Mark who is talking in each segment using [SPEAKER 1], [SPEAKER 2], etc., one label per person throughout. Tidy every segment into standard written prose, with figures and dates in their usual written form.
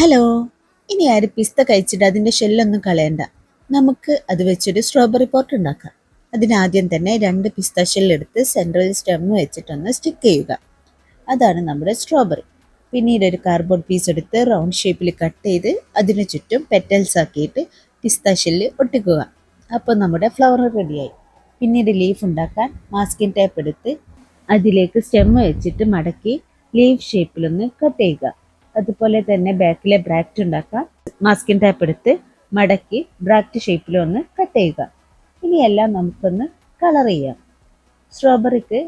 [SPEAKER 1] Hello, ഇനി ആരും പിസ്ത കഴിച്ചിട്ട് അതിൻ്റെ ഷെല്ലൊന്നും കളയണ്ട. നമുക്ക് അത് വെച്ചൊരു സ്ട്രോബെറി പോർട്ട് ഉണ്ടാക്കാം. അതിനാദ്യം തന്നെ 2 പിസ്ത ഷെല്ലെടുത്ത് സെൻട്രൽ സ്റ്റെം വെച്ചിട്ടൊന്ന് സ്റ്റിക്ക് ചെയ്യുക. അതാണ് നമ്മുടെ സ്ട്രോബെറി. പിന്നീട് ഒരു കാർഡ്ബോർഡ് പീസ് എടുത്ത് റൗണ്ട് ഷേപ്പിൽ കട്ട് ചെയ്ത് അതിനു ചുറ്റും പെറ്റൽസ് ആക്കിയിട്ട് പിസ്ത ഷെല്ല് ഒട്ടിക്കുക. അപ്പോൾ നമ്മുടെ ഫ്ലവർ റെഡിയായി. പിന്നീട് ലീഫ് ഉണ്ടാക്കാൻ മാസ്കിൻ ടേപ്പ് എടുത്ത് അതിലേക്ക് സ്റ്റെം വെച്ചിട്ട് മടക്കി ലീഫ് ഷേപ്പിലൊന്ന് കട്ട് ചെയ്യുക. അതുപോലെ തന്നെ ബാക്കിലെ ബ്രാക്റ്റ് ഉണ്ടാക്കാം. മാസ്കിൻ ടേപ്പ് എടുത്ത് മടക്കി ബ്രാക്റ്റ് ഷേപ്പിലൊന്ന് കട്ട് ചെയ്യുക. ഇനിയെല്ലാം നമുക്കൊന്ന് കളർ ചെയ്യാം. സ്ട്രോബെറിക്ക്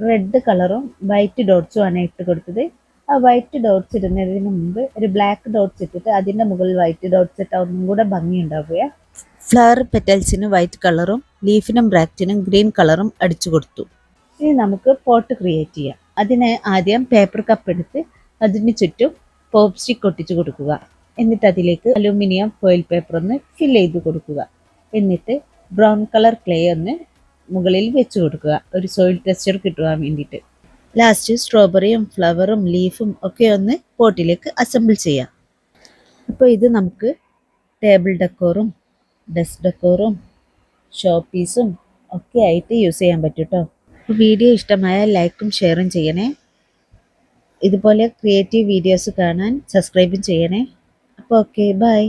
[SPEAKER 1] റെഡ് കളറും വൈറ്റ് ഡോട്ട്സും ആണ് ഇട്ട് കൊടുത്തത്. ആ വൈറ്റ് ഡോട്ട്സ് ഇടുന്നതിന് മുമ്പ് ഒരു ബ്ലാക്ക് ഡോട്ട്സ് ഇട്ടിട്ട് അതിൻ്റെ മുകളിൽ വൈറ്റ് ഡോട്ട്സ് ഇട്ടാൽ ഒന്നും കൂടെ ഭംഗി ഉണ്ടാവുക. ഫ്ലവർ പെറ്റൽസിന് വൈറ്റ് കളറും ലീഫിനും ബ്രാക്റ്റിനും ഗ്രീൻ കളറും അടിച്ചു കൊടുത്തു. ഇനി നമുക്ക് പോട്ട് ക്രിയേറ്റ് ചെയ്യാം. അതിന് ആദ്യം പേപ്പർ കപ്പ് എടുത്ത് അതിന് ചുറ്റും പോപ്പ് സ്റ്റിക്ക് ഒട്ടിച്ചു കൊടുക്കുക. എന്നിട്ട് അതിലേക്ക് അലൂമിനിയം ഫോയിൽ പേപ്പർ ഒന്ന് ഫിൽ ചെയ്ത് കൊടുക്കുക. എന്നിട്ട് ബ്രൗൺ കളർ ക്ലേ ഒന്ന് മുകളിൽ വെച്ച് കൊടുക്കുക, ഒരു സോയിൽ ടെക്സ്ചർ കിട്ടുവാൻ വേണ്ടിയിട്ട്. ലാസ്റ്റ് സ്ട്രോബെറിയും ഫ്ലവറും ലീഫും ഒക്കെ ഒന്ന് പോട്ടിലേക്ക് അസംബിൾ ചെയ്യാം. അപ്പോൾ ഇത് നമുക്ക് ടേബിൾ ഡെക്കോറും ഡെസ്ക് ഡെക്കോറും ഷോ പീസും ഒക്കെ ആയിട്ട് യൂസ് ചെയ്യാൻ പറ്റും കേട്ടോ. വീഡിയോ ഇഷ്ടമായാൽ ലൈക്കും ഷെയറും ചെയ്യണേ. ഇതുപോലെ ക്രിയേറ്റീവ് വീഡിയോസ് കാണാൻ സബ്സ്ക്രൈബും ചെയ്യണേ. അപ്പോൾ ഓക്കെ, ബൈ.